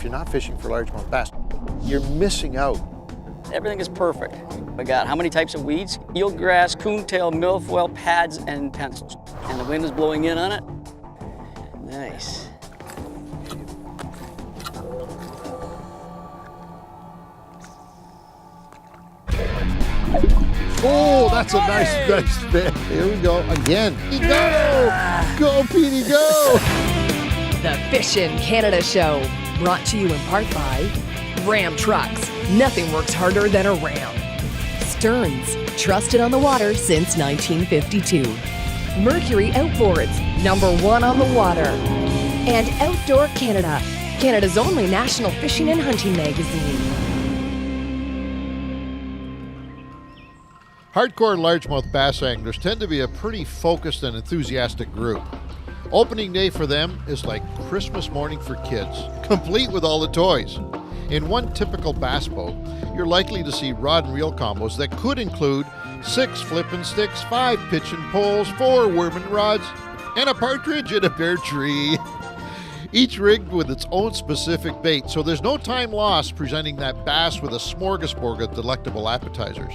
you're not fishing for largemouth bass. You're missing out. Everything is perfect. We got how many types of weeds? Eelgrass, coontail, milfoil, pads, and pencils. And the wind is blowing in on it. Nice. Oh, that's a nice fish. Here we go again. Go! Go, Petey, go! The Fishin' Canada Show, brought to you in part by Ram Trucks. Nothing works harder than a Ram. Stearns, trusted on the water since 1952. Mercury Outboards, #1 on the water. And Outdoor Canada, Canada's only national fishing and hunting magazine. Hardcore largemouth bass anglers tend to be a pretty focused and enthusiastic group. Opening day for them is like Christmas morning for kids, complete with all the toys. In one typical bass boat, you're likely to see rod and reel combos that could include 6 flipping sticks, 5 pitching poles, 4 worming rods, and a partridge in a bare tree. Each rigged with its own specific bait, so there's no time lost presenting that bass with a smorgasbord of delectable appetizers.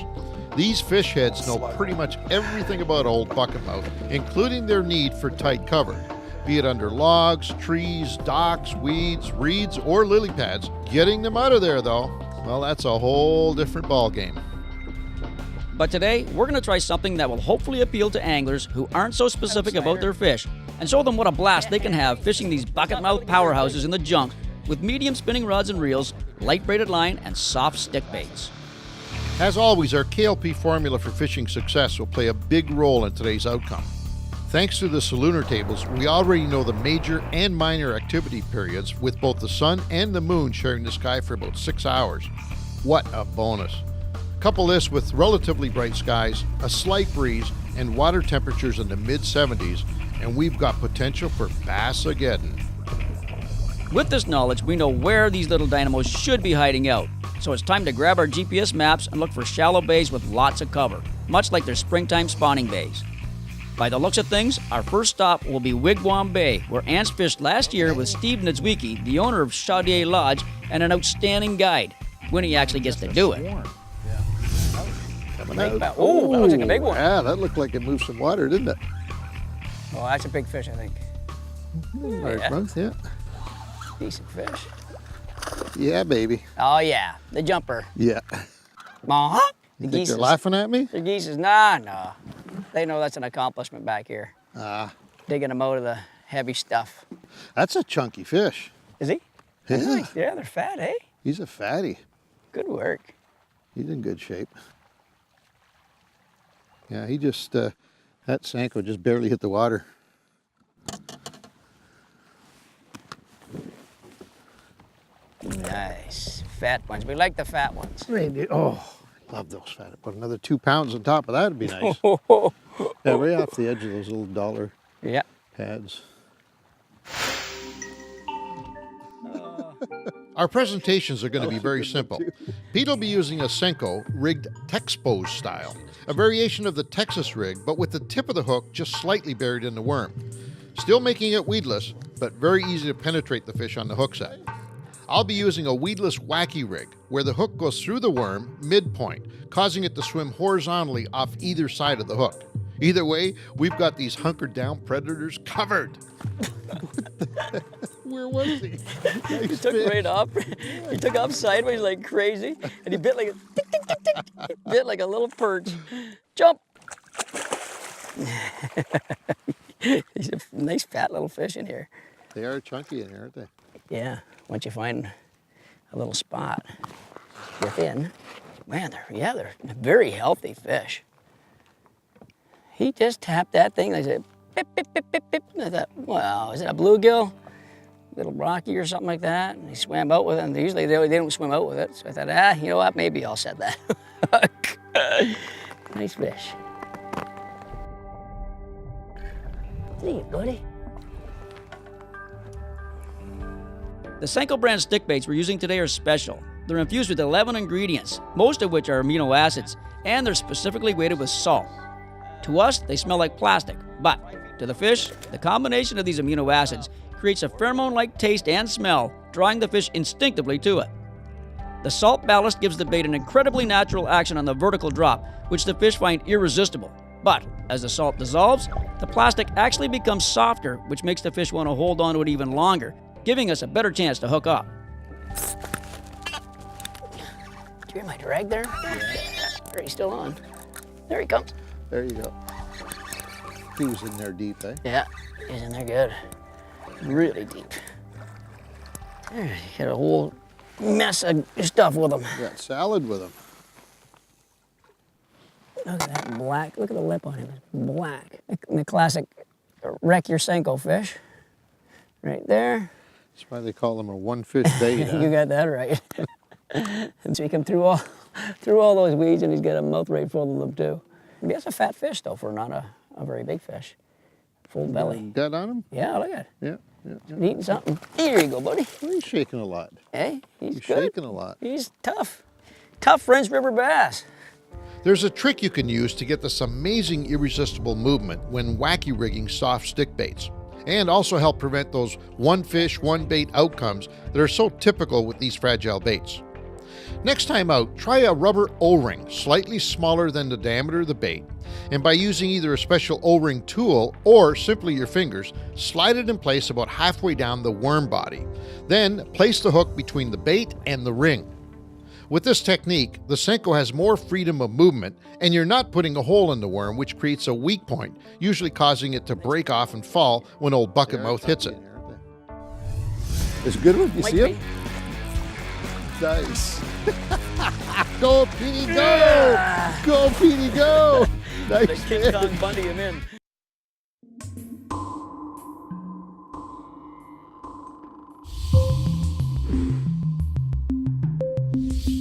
These fish heads know pretty much everything about old bucketmouth, including their need for tight cover, be it under logs, trees, docks, weeds, reeds, or lily pads. Getting them out of there, though, well, that's a whole different ballgame. But today, we're going to try something that will hopefully appeal to anglers who aren't so specific about their fish and show them what a blast they can have fishing these bucketmouth powerhouses in the junk with medium spinning rods and reels, light braided line, and soft stick baits. As always, our KLP formula for fishing success will play a big role in today's outcome. Thanks to the salooner tables, we already know the major and minor activity periods with both the sun and the moon sharing the sky for about 6 hours. What a bonus. Couple this with relatively bright skies, a slight breeze, and water temperatures in the mid-70s, and we've got potential for Bass-ageddon. With this knowledge, we know where these little dynamos should be hiding out. So it's time to grab our GPS maps and look for shallow bays with lots of cover, much like their springtime spawning bays. By the looks of things, our first stop will be Wigwam Bay, where Ants fished last year with Steve Niedzwiecki, the owner of Chaudier Lodge, and an outstanding guide, when he actually gets to do it. Oh, that looks like a big one. Yeah, that looked like it moved some water, didn't it? Oh, that's a big fish, I think. Largemouth, yeah. Decent fish. Yeah, baby. Oh, yeah, the jumper. Yeah. Uh-huh. You think they're laughing at me? The geese is, nah. They know that's an accomplishment back here. Digging them out of the heavy stuff. That's a chunky fish. Is he? Yeah. Nice. Yeah, they're fat, eh? He's a fatty. Good work. He's in good shape. Yeah, he just, that Sanko just barely hit the water. Nice. Fat ones. We like the fat ones. Oh, I love those fat. Put another 2 pounds on top of that would be nice. Yeah, right off the edge of those little dollar pads. Our presentations are going to be very simple. Pete will be using a Senko rigged Texpose style, a variation of the Texas rig, but with the tip of the hook just slightly buried in the worm. Still making it weedless, but very easy to penetrate the fish on the hook set. I'll be using a weedless wacky rig, where the hook goes through the worm midpoint, causing it to swim horizontally off either side of the hook. Either way, we've got these hunkered down predators covered. Where was he? He took right off. He took off sideways like crazy, and he bit like a tick, tick, tick, tick. He bit like a little perch. Jump! He's a nice fat little fish in here. They are chunky in here, aren't they? Yeah, once you find a little spot within, man, they're very healthy fish. He just tapped that thing. I said, pip, pip, pip, pip, pip. I thought, wow, is it a bluegill? Little rocky or something like that. And he swam out with it. And usually they don't swim out with it. So I thought, you know what? Maybe I'll set that. Nice fish. See you, buddy. The Senko brand stick baits we're using today are special. They're infused with 11 ingredients, most of which are amino acids, and they're specifically weighted with salt. To us, they smell like plastic, but to the fish, the combination of these amino acids creates a pheromone-like taste and smell drawing the fish instinctively to it. The salt ballast gives the bait an incredibly natural action on the vertical drop, which the fish find irresistible. But as the salt dissolves, the plastic actually becomes softer, which makes the fish want to hold on to it even longer, giving us a better chance to hook up. Did you hear my drag there? Yeah. He's still on. There he comes. There you go. He was in there deep, eh? Yeah, he's in there good. Really deep. There, he got a whole mess of stuff with him. Got salad with him. Look at that black, look at the lip on him, it's black. The classic wreck your Senko fish. Right there. That's why they call him a one-fish bait, huh? You got that right. And so he come through all those weeds, and he's got a mouth right full of them too. That's a fat fish though, for not a very big fish. Full belly. Gut on him? Yeah, look at it. Yeah. He's eating something. Here you go, buddy. Well, he's shaking a lot. Hey, he's good. Shaking a lot. He's tough. Tough French River bass. There's a trick you can use to get this amazing irresistible movement when wacky rigging soft stick baits, and also help prevent those one fish, one bait outcomes that are so typical with these fragile baits. Next time out, try a rubber O-ring, slightly smaller than the diameter of the bait, and by using either a special O-ring tool or simply your fingers, slide it in place about halfway down the worm body. Then place the hook between the bait and the ring. With this technique, the Senko has more freedom of movement, and you're not putting a hole in the worm, which creates a weak point, usually causing it to break off and fall when old bucket mouth hits it. It's a good one. You Might see be. it? Nice. Go, Petey, go! Go, Petey, go! The Nice King hit. Kong Bundy him in.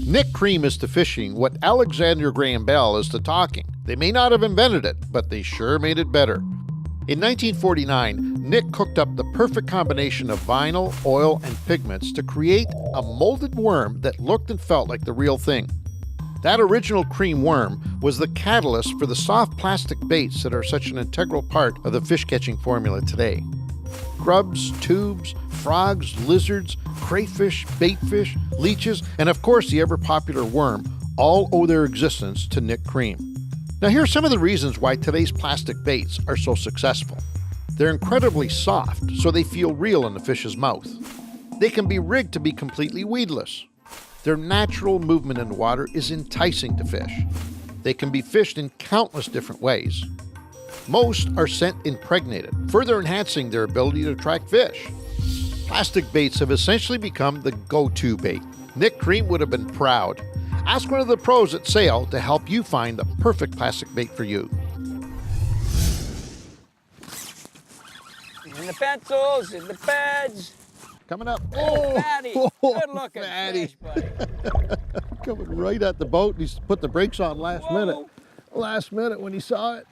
Nick Cream is to fishing what Alexander Graham Bell is to talking. They may not have invented it, but they sure made it better. In 1949, Nick cooked up the perfect combination of vinyl, oil, and pigments to create a molded worm that looked and felt like the real thing. That original cream worm was the catalyst for the soft plastic baits that are such an integral part of the fish catching formula today. Grubs, tubes, frogs, lizards, crayfish, baitfish, leeches, and of course the ever-popular worm all owe their existence to Nick Cream. Now here are some of the reasons why today's plastic baits are so successful. They're incredibly soft, so they feel real in the fish's mouth. They can be rigged to be completely weedless. Their natural movement in the water is enticing to fish. They can be fished in countless different ways. Most are scent impregnated, further enhancing their ability to attract fish. Plastic baits have essentially become the go-to bait. Nick Cream would have been proud. Ask one of the pros at Sale to help you find the perfect plastic bait for you. In the pencils, in the pads. Coming up. Oh, fatty. Good looking fatty. fish, buddy. Coming right at the boat. He's put the brakes on last Whoa. minute. Last minute when he saw it.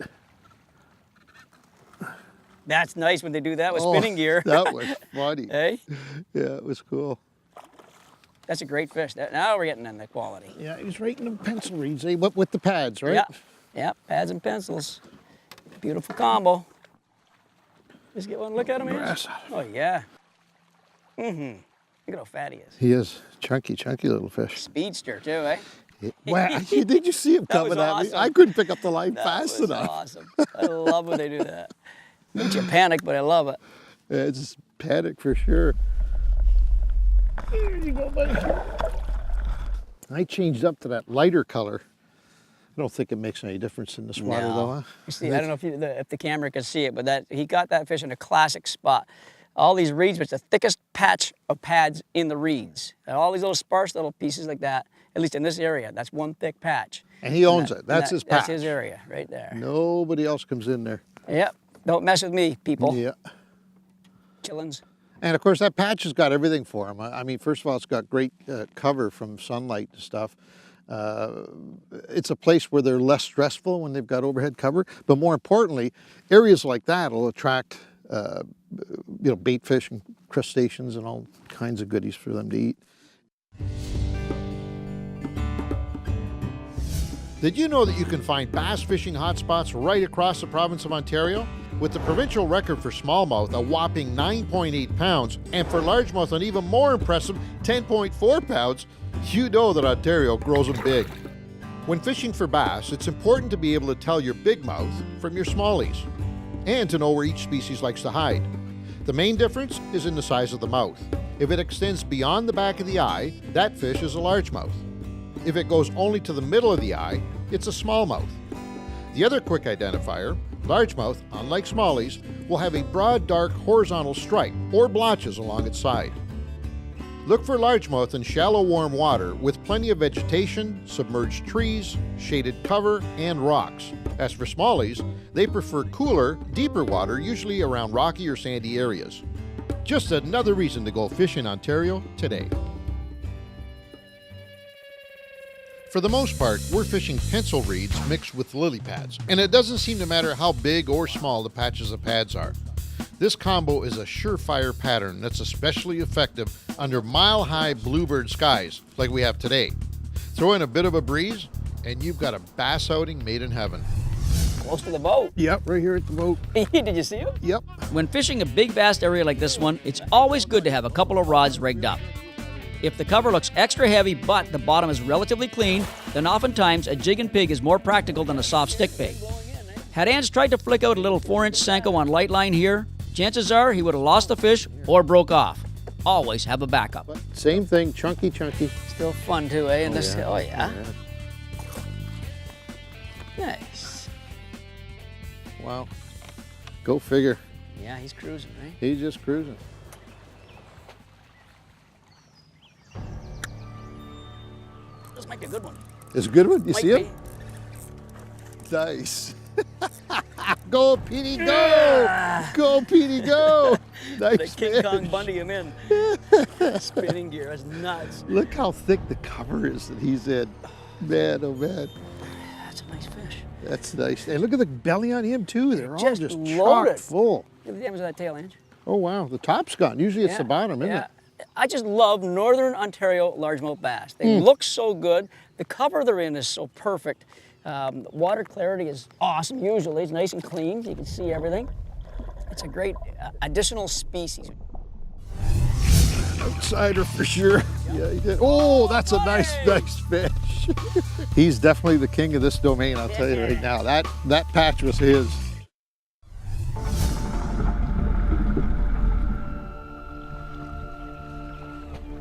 That's nice when they do that with spinning gear. That was funny. Hey, Yeah, it was cool. that's a great fish. Now we're getting in the quality. Yeah, he's right in the pencil reeds, eh? With the pads, right? Yeah, yeah, pads and pencils. Beautiful combo. Just get one look at him here. Grass. Oh yeah. Look at how fat he is. He is chunky little fish. Speedster too, eh? Wow, did you see him That was coming at me? awesome. I couldn't pick up the line That fast was enough. awesome. I love when they do that. Makes you panic, but I love it. Yeah, it's panic for sure. Here you go, buddy. I changed up to that lighter color. I don't think it makes any difference in this water, though, huh? You see, I don't know if the camera can see it, but he got that fish in a classic spot. All these reeds, but it's the thickest patch of pads in the reeds. And all these little sparse little pieces like that, at least in this area, that's one thick patch. And he owns it. That's his patch. That's his area right there. Nobody else comes in there. Yep. Don't mess with me, people. Yeah. Chillins. And of course, that patch has got everything for him. I mean, first of all, it's got great cover from sunlight and stuff. It's a place where they're less stressful when they've got overhead cover. But more importantly, areas like that will attract, bait fish and crustaceans and all kinds of goodies for them to eat. Did you know that you can find bass fishing hotspots right across the province of Ontario? With the provincial record for smallmouth, a whopping 9.8 pounds, and for largemouth, an even more impressive 10.4 pounds, you know that Ontario grows them big. When fishing for bass, it's important to be able to tell your big mouth from your smallies, and to know where each species likes to hide. The main difference is in the size of the mouth. If it extends beyond the back of the eye, that fish is a largemouth. If it goes only to the middle of the eye, it's a smallmouth. The other quick identifier, largemouth, unlike smallies, will have a broad, dark, horizontal stripe or blotches along its side. Look for largemouth in shallow, warm water with plenty of vegetation, submerged trees, shaded cover, and rocks. As for smallies, they prefer cooler, deeper water, usually around rocky or sandy areas. Just another reason to go fish in Ontario today. For the most part, we're fishing pencil reeds mixed with lily pads, and it doesn't seem to matter how big or small the patches of pads are. This combo is a surefire pattern that's especially effective under mile-high bluebird skies like we have today. Throw in a bit of a breeze, and you've got a bass outing made in heaven. Close to the boat. Yep, right here at the boat. Did you see him? Yep. When fishing a big bass area like this one, it's always good to have a couple of rods rigged up. If the cover looks extra heavy but the bottom is relatively clean, then oftentimes a jig and pig is more practical than a soft stick bait. Had Ange tried to flick out a little 4-inch Senko on light line here, chances are he would have lost the fish or broke off. Always have a backup. Same thing, chunky. Still fun too, eh? And oh yeah. Nice. Wow. Go figure. Yeah, he's cruising, right? He's just cruising. This might be a good one. It's a good one. You Might see be. it? Nice. Go, Petey, go! Go, Petey, go! The Nice King fish. Kong Bundy him in. Spinning gear, that's nuts. Look how thick the cover is that he's in. Man, oh man. That's a nice fish. That's nice. And look at the belly on him too. They're all Just just loaded. chock full. Give the damage of that tail, Ange. Oh wow, the top's gone. Usually it's the bottom, isn't yeah. it? I just love Northern Ontario largemouth bass. They look so good. The cover they're in is so perfect. Water clarity is awesome usually. It's nice and clean. You can see everything. It's a great additional species. Outsider for sure. Yeah, he did. Oh, that's a nice fish. He's definitely the king of this domain, I'll tell you right now. That patch was his.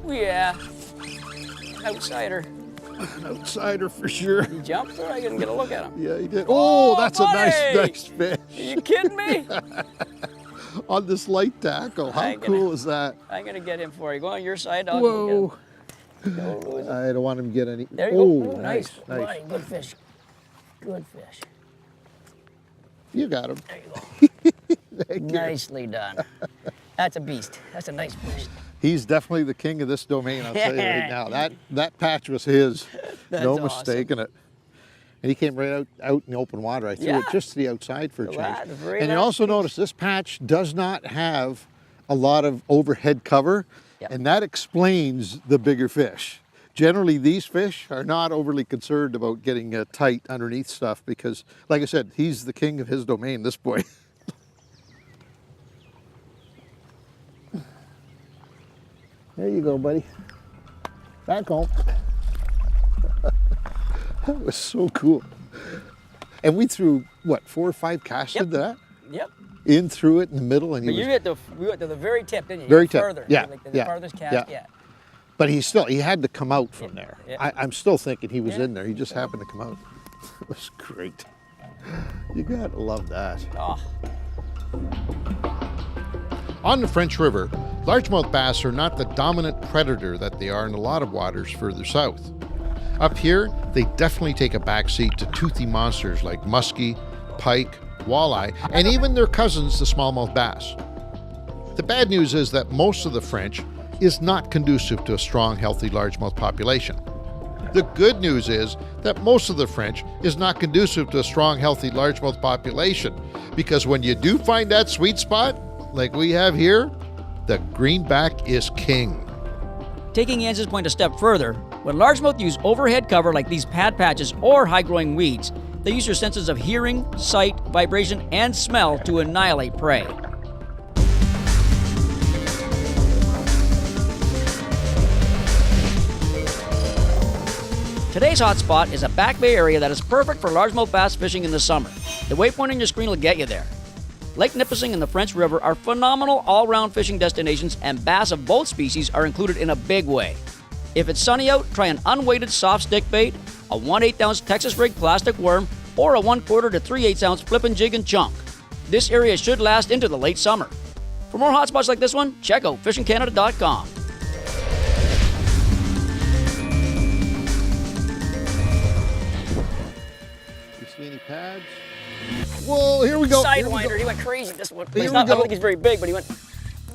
Yeah. Outsider. An outsider for sure. He jumped or I didn't get a look at him. Yeah, he did. Oh, that's buddy! a nice fish. Are you kidding me? On this light tackle. How cool is that? I'm gonna get him for you. Go on your side. I'll Whoa. go get him. Go, Louis. I don't want him to get any. There you Oh, go. Oh, nice. nice. Buddy, good fish. Good fish. You got him. There you go. Thank you. Nicely done. That's a beast. That's a nice fish. He's definitely the king of this domain, I'll tell you right now. That patch was his. That's no awesome. mistaking it. And he came right out in the open water. I threw it just to the outside for a change. And you also notice this patch does not have a lot of overhead cover, and that explains the bigger fish. Generally, these fish are not overly concerned about getting tight underneath stuff because, like I said, he's the king of his domain, this boy. There you go, buddy. Back home. That was so cool. And we threw, what, 4 or 5 casts into that? Yep. In through it in the middle. And But you went to the very tip, didn't you? Very You went tip. Further. Yeah. Like the farthest cast, yeah. But he had to come out from there. Yeah. I'm still thinking he was in there. He just happened to come out. It was great. You gotta love that. Oh. On the French River, largemouth bass are not the dominant predator that they are in a lot of waters further south. Up here, they definitely take a backseat to toothy monsters like muskie, pike, walleye, and even their cousins, the smallmouth bass. The bad news is that most of the French is not conducive to a strong, healthy largemouth population. The good news is that most of the French is not conducive to a strong, healthy largemouth population, because when you do find that sweet spot, like we have here, the greenback is king. Taking Ange's point a step further, When largemouth use overhead cover like these pad patches or high-growing weeds, they use their senses of hearing, sight, vibration, and smell to annihilate prey. Today's hotspot is a back bay area that is perfect for largemouth bass fishing in the summer. The waypoint on your screen will get you there. Lake Nipissing and the French River are phenomenal all-round fishing destinations, and bass of both species are included in a big way. If it's sunny out, try an unweighted soft stick bait, a 1/8 ounce Texas rig plastic worm, or a 1/4 to 3/8 ounce flippin' jig and chunk. This area should last into the late summer. For more hotspots like this one, check out fishingcanada.com. You see any pads? Whoa, here we go. Sidewinder, he went crazy this one. Here we I don't go. think he's very big, but he went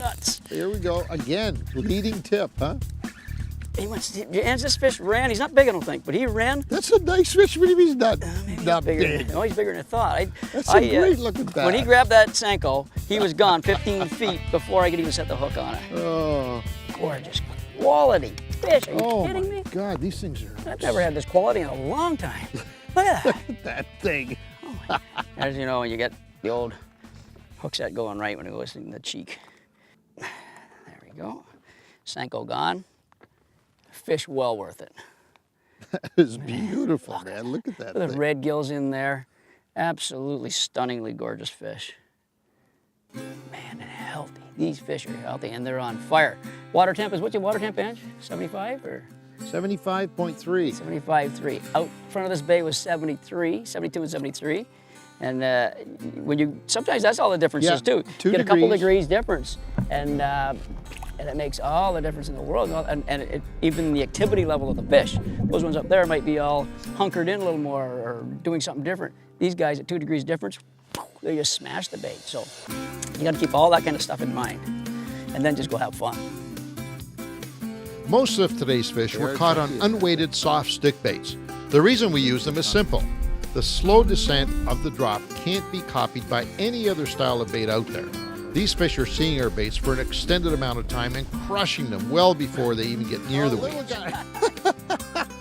nuts. Here we go. Again, leading tip, huh? And this fish ran. He's not big, I don't think, but he ran. That's a nice fish. What do you mean he's not, not Bigger. big? No, he's bigger than I thought. That's a great looking bass. When he grabbed that Senko, he was gone 15 feet before I could even set the hook on it. Oh, Gorgeous quality fish. Are you kidding me? God, these things are... I've never had this quality in a long time. Look at that. that thing. As you know, when you get the old hook set going right when it goes in the cheek. There we go. Senko gone. Fish well worth it. That is beautiful, man. Look at that The thing. red gills in there. Absolutely stunningly gorgeous fish. Man, and healthy. These fish are healthy and they're on fire. Water temp is, what's your water temp, Ange? 75 or? 75.3. 75.3. Out front of this bay was 73, 72 and 73. And when you, sometimes that's all the difference is too. 2 Get a couple degrees. degrees difference. And it makes all the difference in the world. And even the activity level of the fish. Those ones up there might be all hunkered in a little more or doing something different. These guys at 2 degrees difference, they just smash the bait. So you gotta keep all that kind of stuff in mind. And then just go have fun. Most of today's fish were caught on unweighted soft stick baits. The reason we use them is simple. The slow descent of the drop can't be copied by any other style of bait out there. These fish are seeing our baits for an extended amount of time and crushing them well before they even get near the weeds.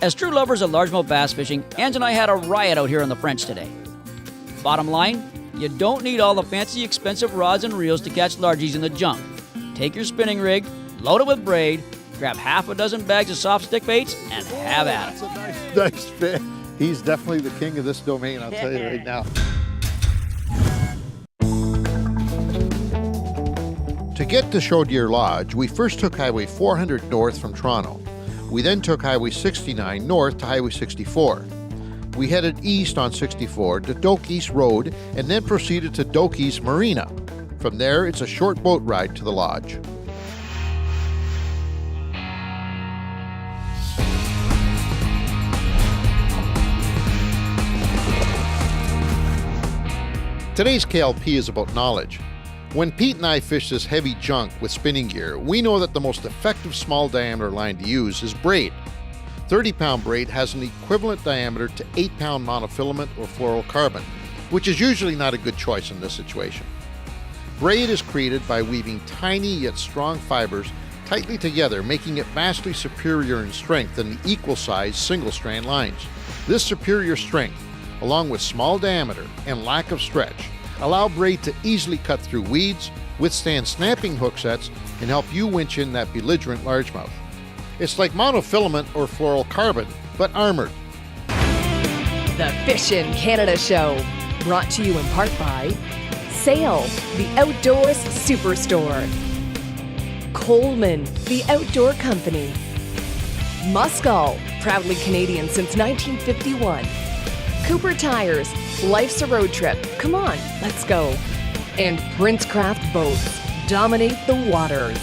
As true lovers of largemouth bass fishing, Ange and I had a riot out here on the French today. Bottom line, you don't need all the fancy expensive rods and reels to catch largies in the junk. Take your spinning rig, load it with braid, grab half a dozen bags of soft stick baits, and have at it. That's a nice fish. He's definitely the king of this domain, I'll tell you right now. To get to Show Deer Lodge, we first took Highway 400 north from Toronto. We then took Highway 69 north to Highway 64. We headed east on 64 to Doak East Road and then proceeded to Doak East Marina. From there, it's a short boat ride to the lodge. Today's KLP is about knowledge. When Pete and I fish this heavy junk with spinning gear, we know that the most effective small diameter line to use is braid. 30-pound braid has an equivalent diameter to 8-pound monofilament or fluorocarbon, which is usually not a good choice in this situation. Braid is created by weaving tiny yet strong fibers tightly together, making it vastly superior in strength than the equal-sized single-strand lines. This superior strength, along with small diameter and lack of stretch, allow braid to easily cut through weeds, withstand snapping hook sets, and help you winch in that belligerent largemouth. It's like monofilament or fluorocarbon, but armored. The Fishin' Canada Show, brought to you in part by Sail, the Outdoors Superstore, Coleman, the Outdoor Company, Muskol, proudly Canadian since 1951, Cooper Tires, life's a road trip, come on, let's go, and Princecraft Boats, dominate the waters.